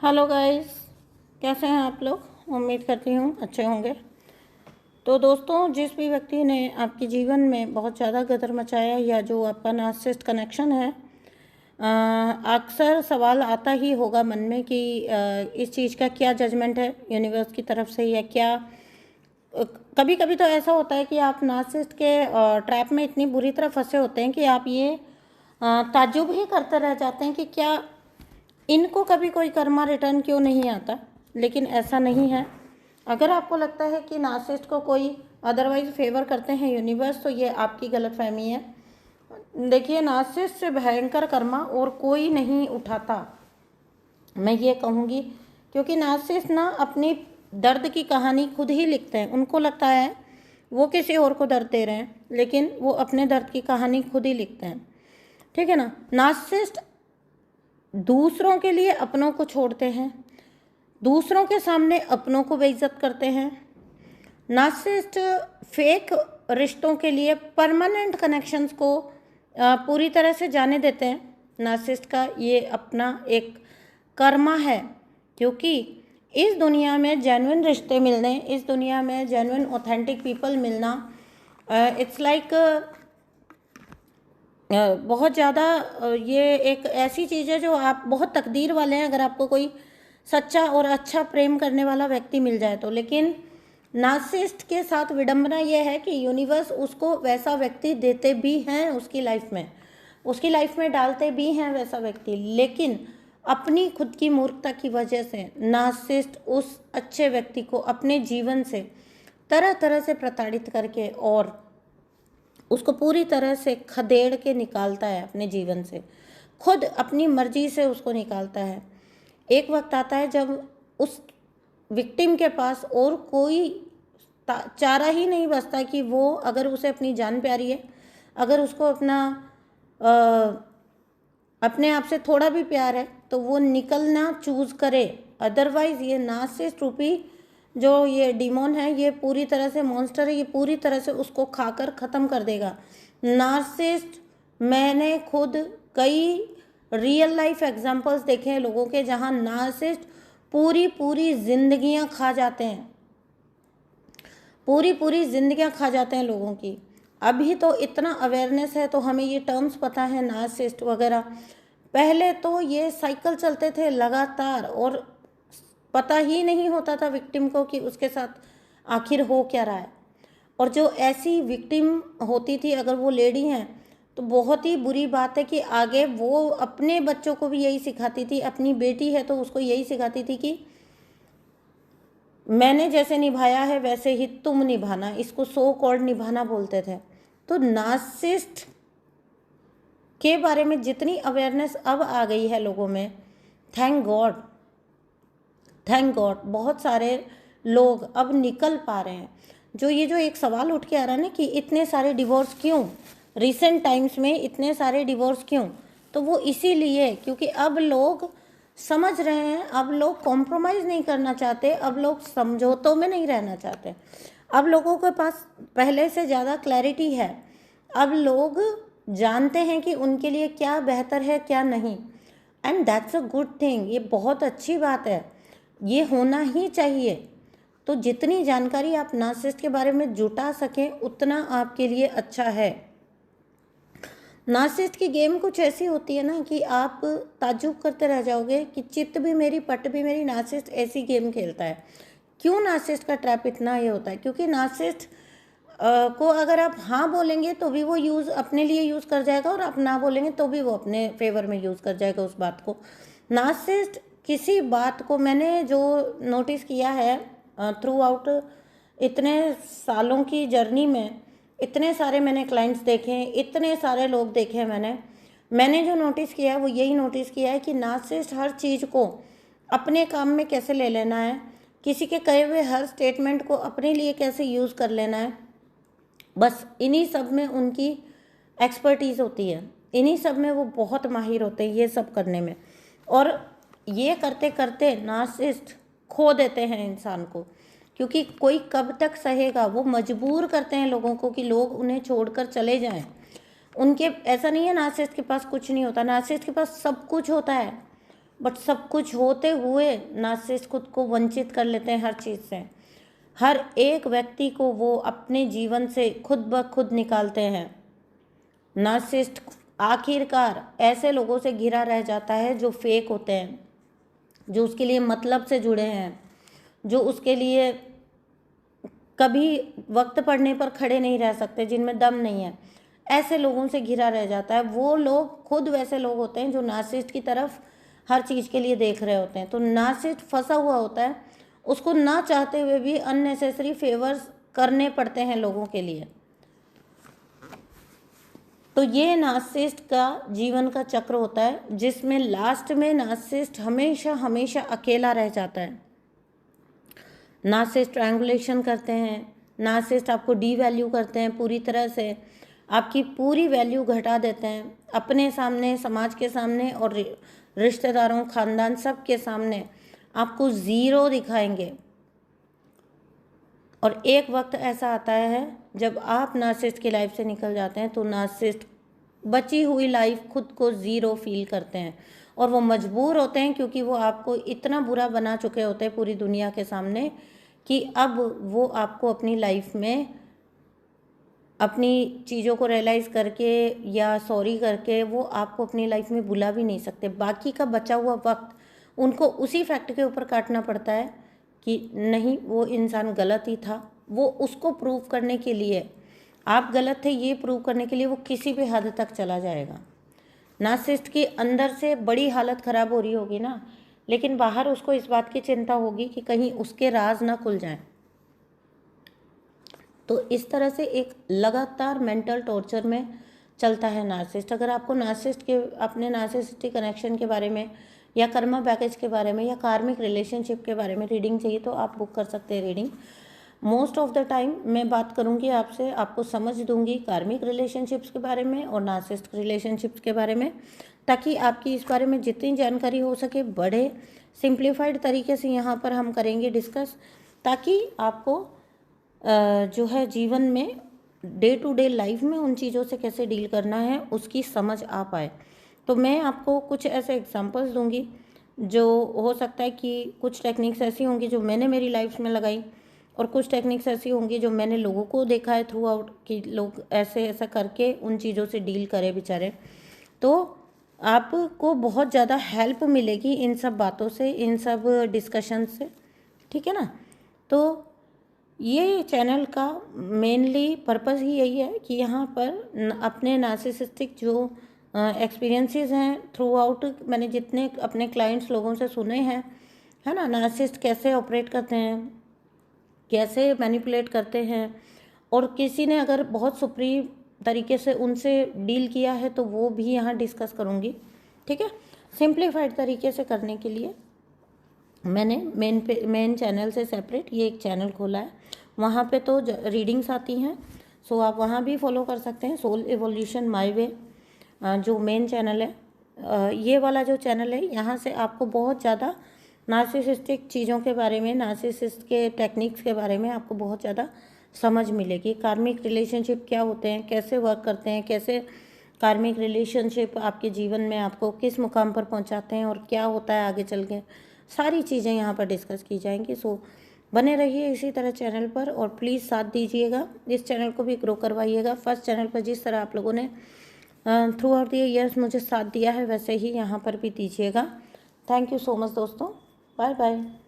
Hello guys, कैसे हैं आप लोग। उम्मीद करती हूँ अच्छे होंगे। तो दोस्तों, जिस भी व्यक्ति ने आपके जीवन में बहुत ज़्यादा गदर मचाया या जो आपका नार्सिसिस्ट कनेक्शन है, अक्सर सवाल आता ही होगा मन में कि इस चीज़ का क्या जजमेंट है यूनिवर्स की तरफ से, या क्या कभी कभी तो ऐसा होता है कि आप नार्सिसिस्ट के ट्रैप में इतनी बुरी तरह फंसे होते हैं कि आप ये ताज्जुब ही करते रह जाते हैं कि क्या इनको कभी कोई कर्मा रिटर्न क्यों नहीं आता। लेकिन ऐसा नहीं है। अगर आपको लगता है कि नार्सिसिस्ट को कोई अदरवाइज फेवर करते हैं यूनिवर्स, तो ये आपकी गलतफहमी है। देखिए, नार्सिसिस्ट से भयंकर कर्मा और कोई नहीं उठाता, मैं ये कहूँगी। क्योंकि नार्सिसिस्ट ना अपनी दर्द की कहानी खुद ही लिखते हैं। उनको लगता है वो किसी और को दर्द दे रहे हैं, लेकिन वो अपने दर्द की कहानी खुद ही लिखते हैं। ठीक है ना। नार्सिसिस्ट दूसरों के लिए अपनों को छोड़ते हैं, दूसरों के सामने अपनों को बेइज्जत करते हैं। नार्सिसिस्ट फेक रिश्तों के लिए परमानेंट कनेक्शंस को पूरी तरह से जाने देते हैं। नार्सिसिस्ट का ये अपना एक कर्मा है, क्योंकि इस दुनिया में जेन्युइन रिश्ते मिलने, इस दुनिया में जेन्युइन ऑथेंटिक पीपल मिलना, इट्स लाइक बहुत ज़्यादा ये एक ऐसी चीज़ है जो आप बहुत तकदीर वाले हैं अगर आपको कोई सच्चा और अच्छा प्रेम करने वाला व्यक्ति मिल जाए तो। लेकिन नार्सिसिस्ट के साथ विडंबना यह है कि यूनिवर्स उसको वैसा व्यक्ति देते भी हैं, उसकी लाइफ में डालते भी हैं वैसा व्यक्ति, लेकिन अपनी खुद की मूर्खता की वजह से नार्सिसिस्ट उस अच्छे व्यक्ति को अपने जीवन से तरह तरह से प्रताड़ित करके और उसको पूरी तरह से खदेड़ के निकालता है अपने जीवन से, खुद अपनी मर्जी से उसको निकालता है। एक वक्त आता है जब उस विक्टिम के पास और कोई चारा ही नहीं बचता कि वो, अगर उसे अपनी जान प्यारी है, अगर उसको अपने आप से थोड़ा भी प्यार है, तो वो निकलना चूज़ करे। अदरवाइज़ ये नार्सिसिस्ट रूपी जो ये डीमोन है, ये पूरी तरह से मॉन्स्टर है, ये पूरी तरह से उसको खाकर ख़त्म कर देगा। नार्सिसिस्ट, मैंने खुद कई रियल लाइफ एग्जांपल्स देखे हैं लोगों के, जहां नार्सिसिस्ट पूरी पूरी जिंदगियां खा जाते हैं, पूरी पूरी जिंदगियां खा जाते हैं लोगों की। अभी तो इतना अवेयरनेस है तो हमें ये टर्म्स पता है नार्सिसिस्ट वगैरह। पहले तो ये साइकिल चलते थे लगातार और पता ही नहीं होता था विक्टिम को कि उसके साथ आखिर हो क्या रहा है। और जो ऐसी विक्टिम होती थी, अगर वो लेडी हैं, तो बहुत ही बुरी बात है कि आगे वो अपने बच्चों को भी यही सिखाती थी। अपनी बेटी है तो उसको यही सिखाती थी कि मैंने जैसे निभाया है वैसे ही तुम निभाना। इसको सो कॉल्ड निभाना बोलते थे। तो नार्सिसिस्ट के बारे में जितनी अवेयरनेस अब आ गई है लोगों में, थैंक गॉड, थैंक गॉड, बहुत सारे लोग अब निकल पा रहे हैं। जो एक सवाल उठ के आ रहा है ना कि इतने सारे डिवोर्स क्यों, रिसेंट टाइम्स में इतने सारे डिवोर्स क्यों, तो वो इसीलिए क्योंकि अब लोग समझ रहे हैं, अब लोग कॉम्प्रोमाइज़ नहीं करना चाहते, अब लोग समझौतों में नहीं रहना चाहते। अब लोगों के पास पहले से ज़्यादा क्लैरिटी है। अब लोग जानते हैं कि उनके लिए क्या बेहतर है क्या नहीं, and that's a good thing. ये बहुत अच्छी बात है, ये होना ही चाहिए। तो जितनी जानकारी आप नार्सिसिस्ट के बारे में जुटा सकें उतना आपके लिए अच्छा है। नार्सिसिस्ट की गेम कुछ ऐसी होती है ना कि आप ताज्जुब करते रह जाओगे कि चित्त भी मेरी पट भी मेरी, नार्सिसिस्ट ऐसी गेम खेलता है। क्यों नार्सिसिस्ट का ट्रैप इतना ये होता है? क्योंकि नार्सिसिस्ट को अगर आप हाँ बोलेंगे तो भी वो अपने लिए यूज़ कर जाएगा, और आप ना बोलेंगे तो भी वो अपने फेवर में यूज़ कर जाएगा उस बात को। नार्सिसिस्ट किसी बात को, मैंने जो नोटिस किया है थ्रू आउट इतने सालों की जर्नी में, इतने सारे मैंने क्लाइंट्स देखे हैं, इतने सारे लोग देखे हैं मैंने जो नोटिस किया है वो यही नोटिस किया है कि नार्सिसिस्ट हर चीज़ को अपने काम में कैसे ले लेना है, किसी के कहे हुए हर स्टेटमेंट को अपने लिए कैसे यूज़ कर लेना है, बस इन्हीं सब में उनकी एक्सपर्टीज़ होती है। इन्हीं सब में वो बहुत माहिर होते हैं ये सब करने में। और ये करते करते नार्सिसिस्ट खो देते हैं इंसान को, क्योंकि कोई कब तक सहेगा। वो मजबूर करते हैं लोगों को कि लोग उन्हें छोड़कर चले जाएं। उनके ऐसा नहीं है नार्सिसिस्ट के पास कुछ नहीं होता, नार्सिसिस्ट के पास सब कुछ होता है। बट सब कुछ होते हुए नार्सिसिस्ट खुद को वंचित कर लेते हैं हर चीज़ से। हर एक व्यक्ति को वो अपने जीवन से खुद ब खुद निकालते हैं। नार्सिसिस्ट आखिरकार ऐसे लोगों से घिरा रह जाता है जो फेक होते हैं, जो उसके लिए मतलब से जुड़े हैं, जो उसके लिए कभी वक्त पड़ने पर खड़े नहीं रह सकते, जिनमें दम नहीं है, ऐसे लोगों से घिरा रह जाता है। वो लोग खुद वैसे लोग होते हैं जो नार्सिसिस्ट की तरफ हर चीज़ के लिए देख रहे होते हैं। तो नार्सिसिस्ट फंसा हुआ होता है, उसको ना चाहते हुए भी अननेसेसरी फेवर्स करने पड़ते हैं लोगों के लिए। तो ये नार्सिसिस्ट का जीवन का चक्र होता है, जिसमें लास्ट में नार्सिसिस्ट हमेशा हमेशा अकेला रह जाता है। नार्सिसिस्ट ट्रायंगुलेशन करते हैं, नार्सिसिस्ट आपको डीवैल्यू करते हैं पूरी तरह से, आपकी पूरी वैल्यू घटा देते हैं अपने सामने, समाज के सामने और रिश्तेदारों, खानदान, सब के सामने आपको ज़ीरो दिखाएंगे। और एक वक्त ऐसा आता है जब आप नार्सिसिस्ट की लाइफ से निकल जाते हैं तो नार्सिसिस्ट बची हुई लाइफ खुद को ज़ीरो फील करते हैं और वो मजबूर होते हैं, क्योंकि वो आपको इतना बुरा बना चुके होते हैं पूरी दुनिया के सामने कि अब वो आपको अपनी लाइफ में अपनी चीज़ों को रियलाइज़ करके या सॉरी करके वो आपको अपनी लाइफ में बुला भी नहीं सकते। बाकी का बचा हुआ वक्त उनको उसी फैक्ट के ऊपर काटना पड़ता है कि नहीं, वो इंसान गलत ही था। वो उसको प्रूव करने के लिए, आप गलत थे ये प्रूव करने के लिए वो किसी भी हद तक चला जाएगा। नार्सिसिस्ट की अंदर से बड़ी हालत ख़राब हो रही होगी ना, लेकिन बाहर उसको इस बात की चिंता होगी कि कहीं उसके राज ना खुल जाएं। तो इस तरह से एक लगातार मेंटल टॉर्चर में चलता है नार्सिसिस्ट। अगर आपको नार्सिसिस्ट के अपने नार्सिसिस्टिक कनेक्शन के बारे में या कर्मा पैकेज के बारे में या कार्मिक रिलेशनशिप के बारे में रीडिंग चाहिए तो आप बुक कर सकते हैं reading. Most of the time मैं बात करूंगी आपसे, आपको समझ दूंगी कार्मिक रिलेशनशिप्स के बारे में और नार्सिसिस्टिक रिलेशनशिप्स के बारे में, ताकि आपकी इस बारे में जितनी जानकारी हो सके बड़े सिंप्लीफाइड तरीके से यहाँ पर हम करेंगे डिस्कस, ताकि आपको जो है जीवन में डे टू डे लाइफ में उन चीज़ों से कैसे डील करना है उसकी समझ आ पाए। तो मैं आपको कुछ ऐसे एग्जांपल्स दूंगी जो हो सकता है कि कुछ टेक्निक्स ऐसी होंगी जो मैंने मेरी लाइफ में लगाई और कुछ टेक्निक्स ऐसी होंगी जो मैंने लोगों को देखा है थ्रू आउट कि लोग ऐसे ऐसा करके उन चीज़ों से डील करें बेचारे। तो आपको बहुत ज़्यादा हेल्प मिलेगी इन सब बातों से, इन सब डिस्कशन से, ठीक है ना। तो ये चैनल का मेनली पर्पस ही यही है कि यहाँ पर अपने नार्सिसिस्टिक जो एक्सपीरियंसेस हैं थ्रू आउट, मैंने जितने अपने क्लाइंट्स लोगों से सुने हैं, है ना, नार्सिसिस्ट कैसे ऑपरेट करते हैं, कैसे मैनिपुलेट करते हैं, और किसी ने अगर बहुत सुप्रीम तरीके से उनसे डील किया है तो वो भी यहाँ डिस्कस करूँगी, ठीक है। सिंप्लीफाइड तरीके से करने के लिए मैंने मेन चैनल से सेपरेट ये एक चैनल खोला है, वहाँ पे तो रीडिंग्स आती हैं, सो आप वहाँ भी फॉलो कर सकते हैं। सोल एवोल्यूशन माय वे जो मेन चैनल है, ये वाला जो चैनल है यहाँ से आपको बहुत ज़्यादा नार्सिसिस्टिक चीज़ों के बारे में, नार्सिसिस्ट के टेक्निक्स के बारे में आपको बहुत ज़्यादा समझ मिलेगी। कार्मिक रिलेशनशिप क्या होते हैं, कैसे वर्क करते हैं, कैसे कार्मिक रिलेशनशिप आपके जीवन में आपको किस मुकाम पर पहुँचाते हैं और क्या होता है आगे चल के, सारी चीज़ें यहाँ पर डिस्कस की जाएंगी। सो बने रहिए इसी तरह चैनल पर और प्लीज़ साथ दीजिएगा, इस चैनल को भी ग्रो करवाइएगा। फर्स्ट चैनल पर जिस तरह आप लोगों ने थ्रू आउट द ईयर्स मुझे साथ दिया है वैसे ही यहाँ पर भी दीजिएगा। थैंक यू सो मच दोस्तों, बाय बाय।